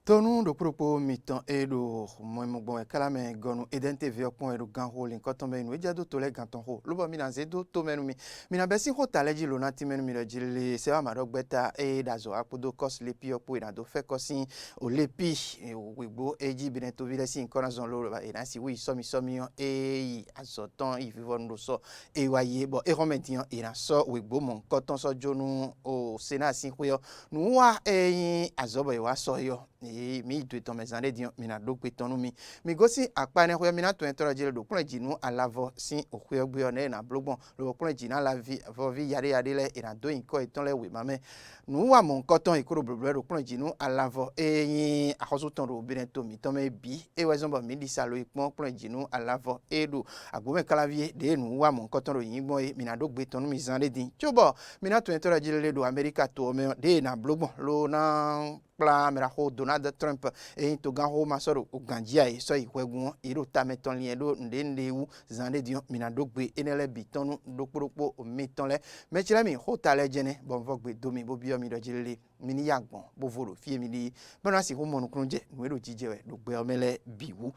Tonu do propo mitan edo moimogbo kalame gonu edente viokon edo ganho linkotombe no ejado tole gantonho lobo mina zedo to menumi mina besi ho taleji lonati menumi lo jile sewa madogbeta e dazo apodo kos lepi opo ina do fe kosin o lepi wegbo eji bineto vilesi nkona zon lo ba ina si wi somi e azoton i vivon do so e waye bo e rometian ina so wegbo mon koton so jonu o sena sin huyo nuwa e azobo e wa so yo mi do ton mes années dion mina do pe tonu mi gosi apane ho mina to entora jile do kun jinu alavo sin okuyo gbe ona na blogbon lo kun jina la vi vovi yare le ina do inko eton le we mame nu wa mon koton ikuro bloblo do kun jinu alavo eyin akoso ton ro biren to mi ton me bi e wezon bo mi di salo ipon kun jinu alavo edu agbome kalavie de nu wa mon koton ro yin gbon e mina do gbe tonu mi zande din chobo mina to entora jile do America to me de na blogbon lo na pla mera ho Donald Trump e to gan ho masoro uganjia e so ihwegun iro tameton lien do ndende wu zande dion mina dogbe enele bitonu dokporopo ometonle mechira mi ho tale jene bonvo gbe domi bo bio mi do jilele mini yagbon bo voro fie mi ni bona si ho monu kunje nwero jijewe dogbe omele biwu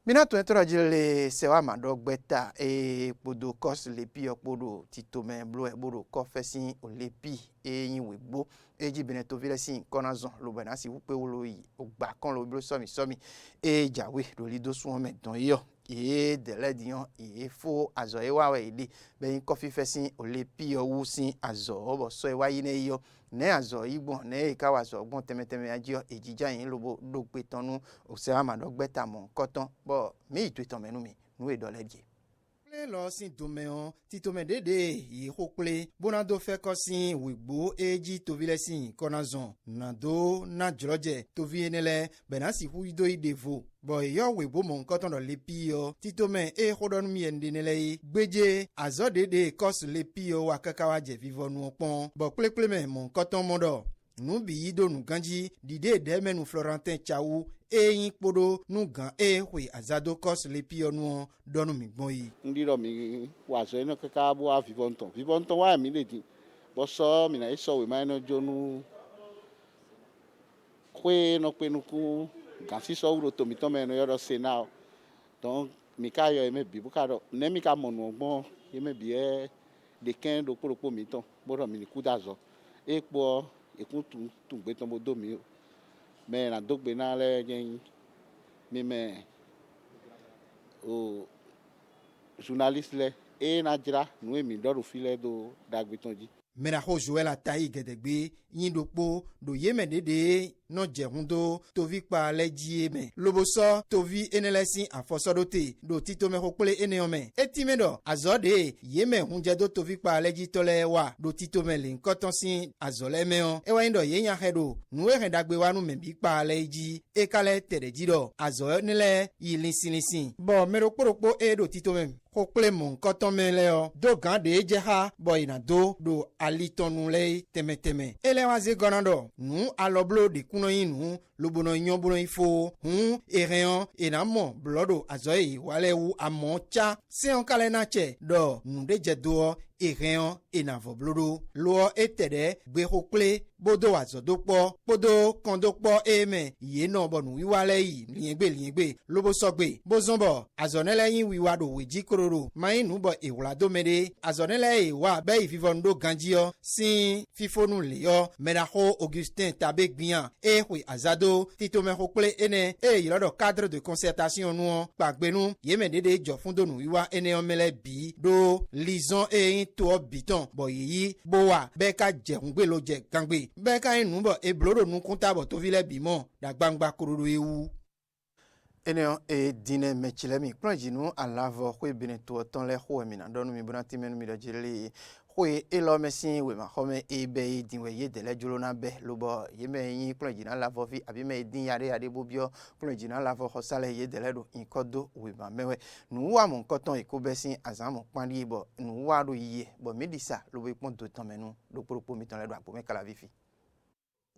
mina to entora jilele sewa madogbeta e podo kos lepi opodo titome blo e bodo kofesin olepi e yin wegbo eji beneto vilesi kona zon lo bana si wupe wolo yi ogba kan lo blo somi e jawe lo lido suwon meton yo e dele dion e fo azo e wa we ile be yin coffee fesin olepi owu sin azo obo so e wa yi ne yo ne azo igbon ne e ka wa zo ogbon temeteme ajo ejija yin lobo do pe tonu o se amadogbeta mon koton bo mi itu itan menu mi nu e dole die lọ sin domeon titome dede yi hokple bonado fe kosin wegbo eji tovilesin konazon nado na joloje tovienele benasi huido idevo bo yo wegbo mon koton do lepi yo titome e hodon mi endenele gbeje azo dede kos lepi yo wakakawa je vivonu opon bo plepleme mon koton modo nubi ido nu ganji dide demenu Florentin Chaou eyin kpodo nu gan hwe azado kos lepi onu donu mi gbon yi ndiro mi wazo eno kaka bo vivonton wa mi le di bo so mi na iso we ma no jonu hwe no penuku gan si so uro to mi to me no yo se now donc mi ka yo me bi bu ka do ne mi ka monu ogbon ye me bi e de ken do poropo mi ton bo ro mi ni kudazo epo ekun tu gbe ton bo do mi me na dogbe na le yen mi me o journaliste le e na jira nu emi do ro file do dagbe tonji mera ho Joel Atayi gedegbe yin dokpo do yeme dede no jehundo tovi pa leji eme loboso tovi enelesin afosodote do titome hokple eneome etimedo azode yeme hunje do tovi pa leji tole wa do titome linkotonsin azolemeon ewa indo yenya hedo nuwe hedagbe wanu membi pa leji ekale terejido azonele yilinsin bo mero poropo e do titome hokple mon kotonme leo do gande jeha bo ina do alitonu le temeteme elewaze gonando nu aloblo de kuno yinu lobono nyobono ifo ereon enamo blodo azoyi walewu amoncha se on kalena che do nu de jedo ereon enavo blodo lo etede gbe hokple bodo azodokpo bodo kondokpo eme ye no bonu wiwale yi liengbe lobo sogbe bozombo azonele yin wiwado weji kororo mainu bo ewlado mede azonele wa be vivondo ganjio sin fifonu leyo medaho Augustin Tabegbian hwe azado titome hokple ene yilodo cadre de concertation nu pagbenu yeme dede jofundonu wiwa ene omele bi do lison to biton bo yi bowa be ka jehungbe lo je gangbe be ka inu bo eblodo nu kuntabo to vile bimo da gbangba kororo ewu eneo e dine mechilemi plonjinu alavo hwe bineto ton le ho mi na donu mi bonati menu mi do jili hwe elo mesin we ma home e be dinwe ye dele julo na be lobo ye me yin plonjinu alavo vi abi me din yare bobio plonjinu alavo hosale ye dele do inkodo we ma mewe nu wa mon koton ikobesin azamo pandi bo nu wa do ye bo medisa lobo ipon do ton menu do poropo mi ton le do apo me kala vifi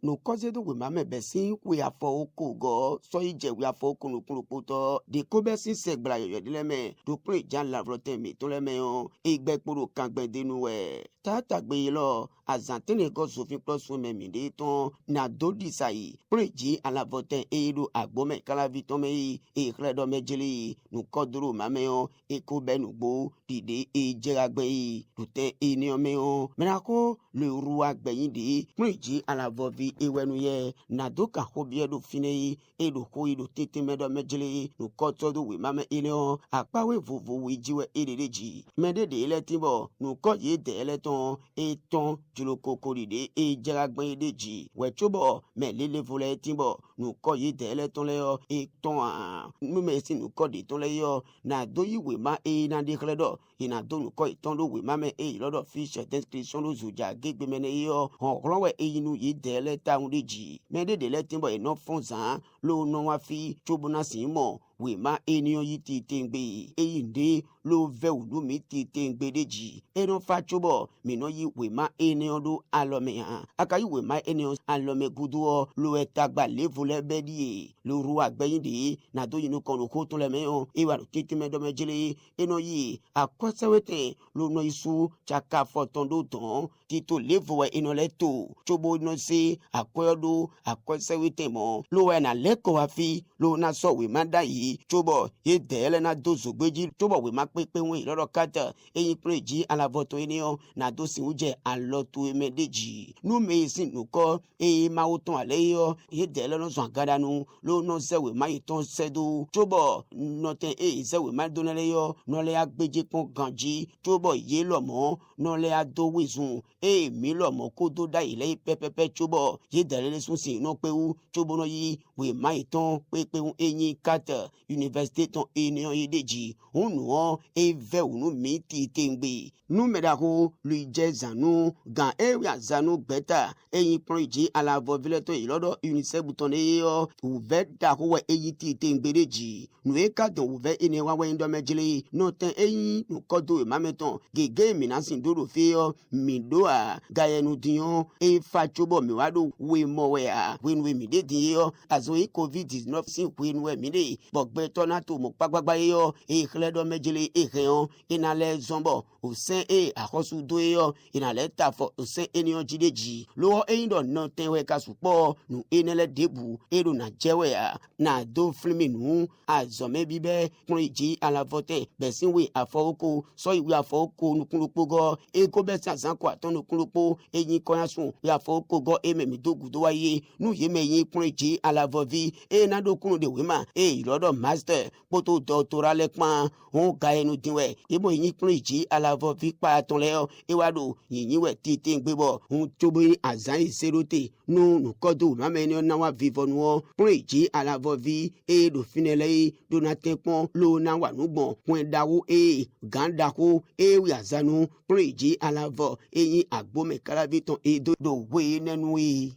no cause do we mame besin we afọ oko go so ije we afọ oko no kunrupo to de ko besin segbla yo dile me do pre jan la vrote mi to le me o igbe poro kan gbe denu we ta gbe lo azantene go sofin plus we me de ton na do disai pre ji ala vote eru agbome kala viton me e credo me jeli no kodro mame o e ko benu gbo dide e jera gbe dute e ni o me o menako le roi gbeyin de pre ji ala vovi ewenu ye na doka hobie do fine e do ko do tete medo mejele no koto do we mame ileo apawe vovo we jiwe ereji mede de ile timbo no ko ye de ele ton e ton julo kokori de e jeragban deji we chobo me lele vole timbo no ko ye de ele ton le yo e ton a mu me si no ko de ton le yo na do yi we ma e na de kledo ina do no ko ton do we mame e lodo fish description do zuja gegbe mene yo on ronwe e inu ye de ele ta deji mede de letimbo eno fonzan lo no wa fi chobuna simo we ma eniyan yi ti tengbe eyinde lo ve ulu mi ti tengbe deji eno fa chobo mi no yi we ma eniyan do alome han akayi we ma eniyan alome gudu lo etagba levole bedie lo ru agbeyinde na do yinu kon ko to le me o e wa titi me do me jele eno yi akosewete lo no isu chaka fotondo ton tito levowe eno leto chobo no se akoyodo akosewete mo lo we na leko wa fi lo na so we ma da yi chobo ye dele na dozo gbeji chobo we ma pepe won loro kata eyin preji alavoto eniyan na do si uje aloto emedeji nu me sin nu ko e ma o ton ale yo ye dele no so agada nu lo no se we ma iton sedo chobo no ten e se we ma donele yo no le agbeje pon ganji chobo ye lo mo no le ado wizun e mi lo mo ko do da ile pepepe chobo ye dele le sun sin no pe u chobo no yi we ma iton pepe un eyin kata université ton eniyan yedeji unu eve unu mi ti tengbe nu medako lui je zanu gan area zanu beta eyin proji alavo vileto ilodo unicef butonne yo uve da ko we eyin ti tengbe deji nu e ka don uve ene wa we ndo mejele no ten eyin nu kodo e mameton gege mi na sin doro fe yo mi do a gayenu dion e fa chobo mi wado we mo we a we nu mi de din yo azo e covid-19 sin we nu mi de bogbe tona to mo pagbagba yo e kledo mejele e reon inale zombo o sen e akosu do yo inale tafo o sen eniyan jideji lo eyin do no tenwe kasupo nu enele debu ero na jewe a na do flimi nu azome bibe kunji alavote besin we afoko so iwe afoko nukunrupo go e ko be sansan ko aton nukunrupo eyin koyasun we afoko go ememi dogu do waye nu yeme yin kunji alavovi e na do kunu de wema e ilodo master poto doctoral pan on ga enu dinwe ebo yin kunji alavovi pa ton le e wado yin we titi ngbebo un tobo azan iserote nu kodo mame ni na wa vivo nu kunji alavovi e do finele do na tenpon lo na wa nugbon kun dawo e ganda ko e wi azanu kunji alavo eyin agbome kalaviton e do we nenu e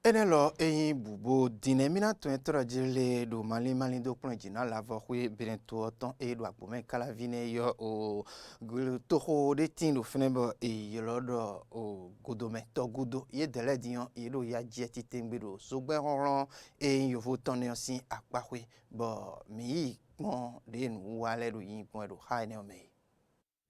enelo eyin bubo dinemina to entra jile do mali do plonjina lavo kwe bientôt autant e do agbome kala vine yo o toho de tin do fenebo e yolodo o godome to gudo ye dele dion e do ya jeti tengbedo so gbe ronron e yo vo ton sin apakwe bo mi pon de nu wale do yin pon do ha ne o me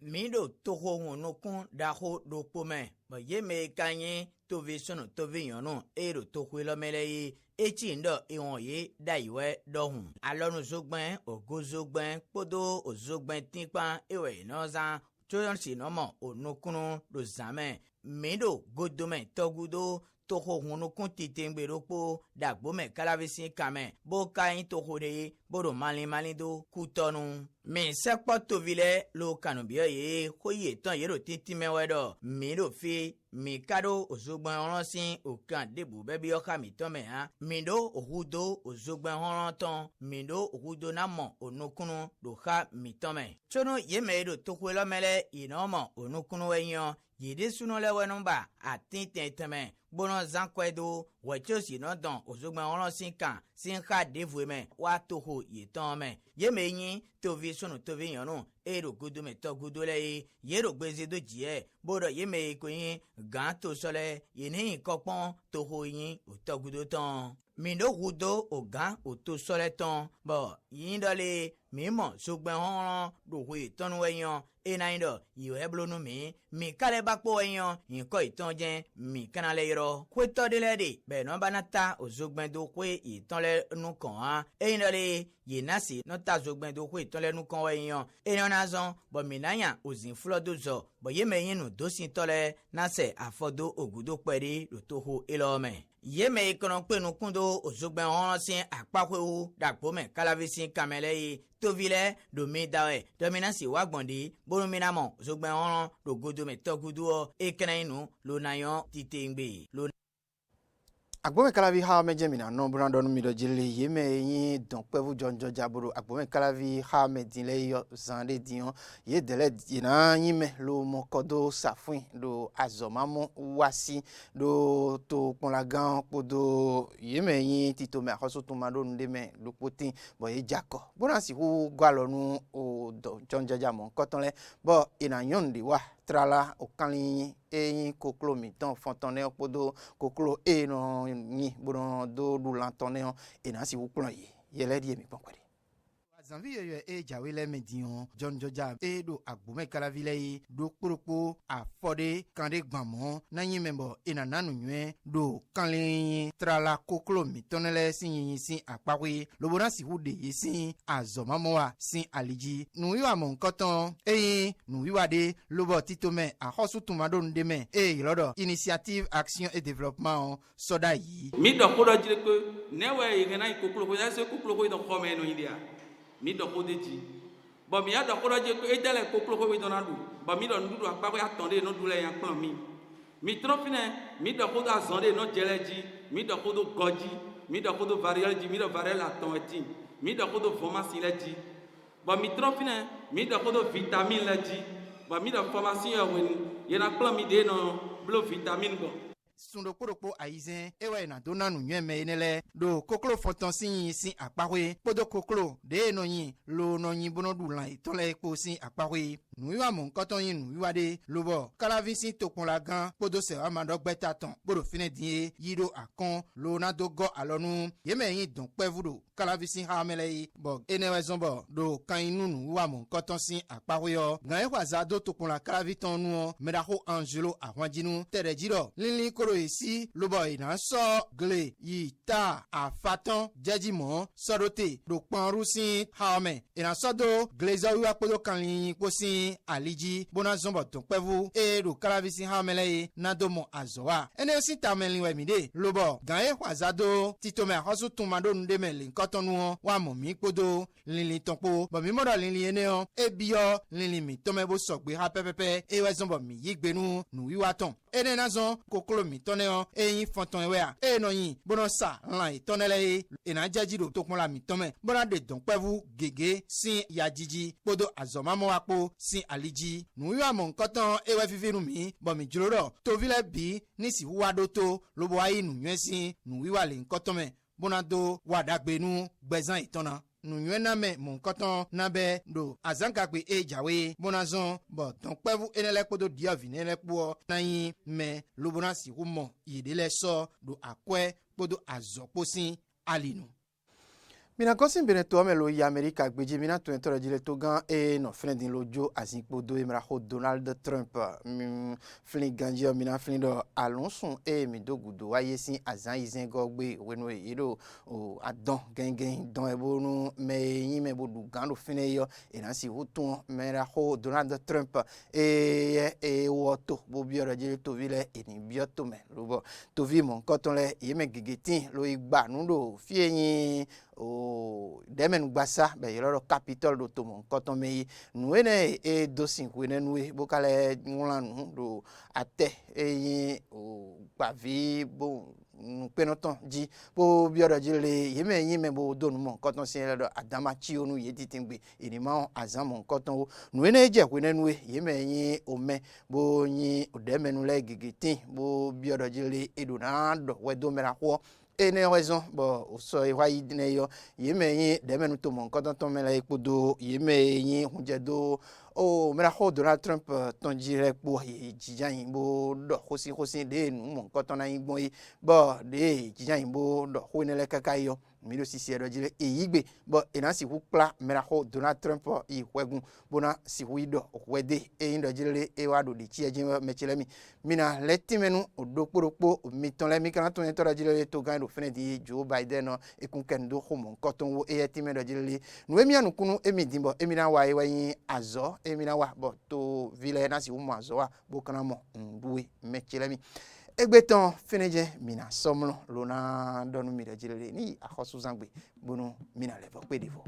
mido toho hunukun daho do pome ba yeme kanye tovisono toviyono ero tohuilo mele echi ndo iwon ye daiwe dohun alonu zogben ogozogben podo ozogben tinpan ewe noza choyon sinomo onukunu do zame mido godome togudo toho hunukun titengberopo dagbome kalavisin kame bo kayin tohore bodo mali do kutonu mi sekpo tovile lo kanubio ye koye ton yero titi mewedo mi do fi mi kado ozogben oransin okan debu bebi oka mi ton me ha mi do ohudo ozogben oranton mi do ohudo namo onukunu do ha mi ton me chono yeme do tokwelo mele inomo onukunu weyan yede suno le wenumba atin tenteme bono zankwedo wechosi no don ozogbe onlo sinkan sinka devwe wa toho yetan me yemeyin tovi sunu tovi yanu ero gudu me to gudu le yero gbeze do jie bodo yeme ko yin gan to sole yini kokpon toho yin o to gudu ton mindo gudo o gan o to sole ton bo yin dole mimo sogbe hon do hu tonu eyan enaindo yo eblonu mi kale bakpo eyan nko itan je mi kanale iro kweto de lede be no banata ozogben do kwe itan le nu kan an eyin dole yenasi no ta zogben do kwe itan le nu kan eyan eyan nazon bo minanya ozin flodo zo bo yemeyin nu dosin tole nase afodo ogudo peri lo toho elome yeme ikono penu kundo ozogben hon sin apakwewu dagbo me kalavisin kamele tovile domi dawe dominasi wagbondi borominamo ozogben hon lo godo me togudo ekenainu lo nayon titengbe lo agbome kalavi ha me jemina no brando no mido jile yeme yin don pevu jonjo jaburo agbome kalavi ha me dinle yo zande dion ye dele dina yime lo mokodo safin do azomamo wasi do to ponlagan podo yeme yin tito me akoso to mado ndeme lo potin bo ye jako bona si hu gwalonu o do jonjo jamo kotonle bo ina yonde wa trala okanli eyin koklo mi ton fontone opodo koklo e no ni bono do lantone e na si wuklon yi yele die mi ponkwede zanvi yo e jawele medion John Joja e do agbome kalavile yi do kporopo afode kande gbamo na yin membo ina nanu nwe do kanle trala koklo mi tonele sin sin apakwe lobona si hude yi sin azomamoa sin aliji nu yo amon koton e nu yiwade lobo titome a hosu tumado ndeme e lodo initiative action et développement soda yi mi do ko do jire ko newe igena koklo ko se koklo ko do khome no india mi do ko deji bo mi ado ko je ko edele koklo ko do na du bo mi do ndu apa ko attendre no dule yan plan mi trofine mi do ko do azonde no jeleji mi do ko do goji mi do ko do varial ji mi do varial atonti mi do ko do formation leji bo mi trofine mi do ko do vitamine leji bo mi do formation wen yena plan mi de no blo vitamine bo sundo kporopo aizen ewe na dona nu nyeme enele do koklo foton sin apakwe podo koklo de no yin lo no yin bono du lan itonle epo sin apakwe nu yiwa mon koton yin nu yiwa de lobo kalavi sin tokun la gan podo se amado gbeta ton bodo fine die yido akon lo na do go alonu yeme yin don pevudo kalavi sin ha mele yi bo enewe zombo do kan inu nu yiwa mon koton sin apakwe yo gan e kwaza do tokun la kalavi ton nu meda ho angelo ahwanjinu tere jiro linlin koro isi lobo ina so gle yi ta afatan jejimo sodote do panru sin haome ina sodo glezo wi apodo kanlin posin aliji bona zombo ton pevu e do kalavisi haomele na domo azowa ene si tamelin we mide lobo gan e kwazado titome hosu tumado ndeme linkotonu wa mo mi podo linlin tonpo bo mi modo linlin ene o ebio linlin mi tome bo sogbe ha pepepe e we zombo mi yigbenu nu wiwa ton ene nazon kokolo mi toneo eyin fonton ewea e no yin bono sa lan itonele ina jajiro to pon la mi tome bona de don pevu gege sin ya jiji podo azomamo apo sin aliji nu yo amon koton ewe fifinu mi bo mi juroro to vile bi ni si wado to lobo ayi nu yesin nu wiwa le nkotome bona do wadagbenu gbezan itona nu ywena me mon koton nabe do azanka pe ejawe bonazon bo ton pevu enele podo dia vinele po na yin me lobona si rumo yedele so do akwe podo azoposin alinu mina kosin bene to amelo ya America gbeje mina to entore jile to gan e no friendin lojo asinpo do emra ho Donald Trump flin ganji mina flin do alonsun e mi dogudo waye sin azan izen gogbe wenu edo o adon gengen don ebonu me yin me bodu gan do fine yo e na si hutun mera ho Donald Trump e woto bo biore jile to vile e ni bioto me lobo to vi mon koton le yeme gegetin lo igba nu do fieyin o demen gbasa be yoro capital do tomo koton me nuene e dosin kwene nuwe bokale ngulanu do ate eyin o pavi bo penoton ji bo bioro jile yeme yin me bo donu mo koton sin le adama chi onu ye titingbe enima azan mo koton o nu ene je ku nenu yeme yin o me bo yin o de menu le gigitin bo bioro jile eduna do wedo mera ko ene raison bo so e wa idine yo yeme yin de menu to mo koton ton me la ikudo yeme yin hunje do o mera ho Donald Trump ton jire po jijan yin bo do hosi de nu mo koton na yin bon yi bo de jijan yin bo do ho ne le kaka yo mi lo sisi do jire eyigbe bo ena si hu kla mera ho Donald Trump i hwegun bona si hu do hwede e ndo jire e wa do di chi ejin mechilemi mina leti menu odokporoppo mi ton le mi kan ton to jire to gan do fene di Joe Biden e kun ken do ho mo koton wo e ti me do jire nu emi anu kunu emi dimbo emi na wa e wa yin azo emi na wa bo to vile na si hu mo azo wa bo kana mo nduwe mechilemi egbeton feneje mina somlo lona donu mi de jire ni akhosu zangbe bunu mina levo pe devo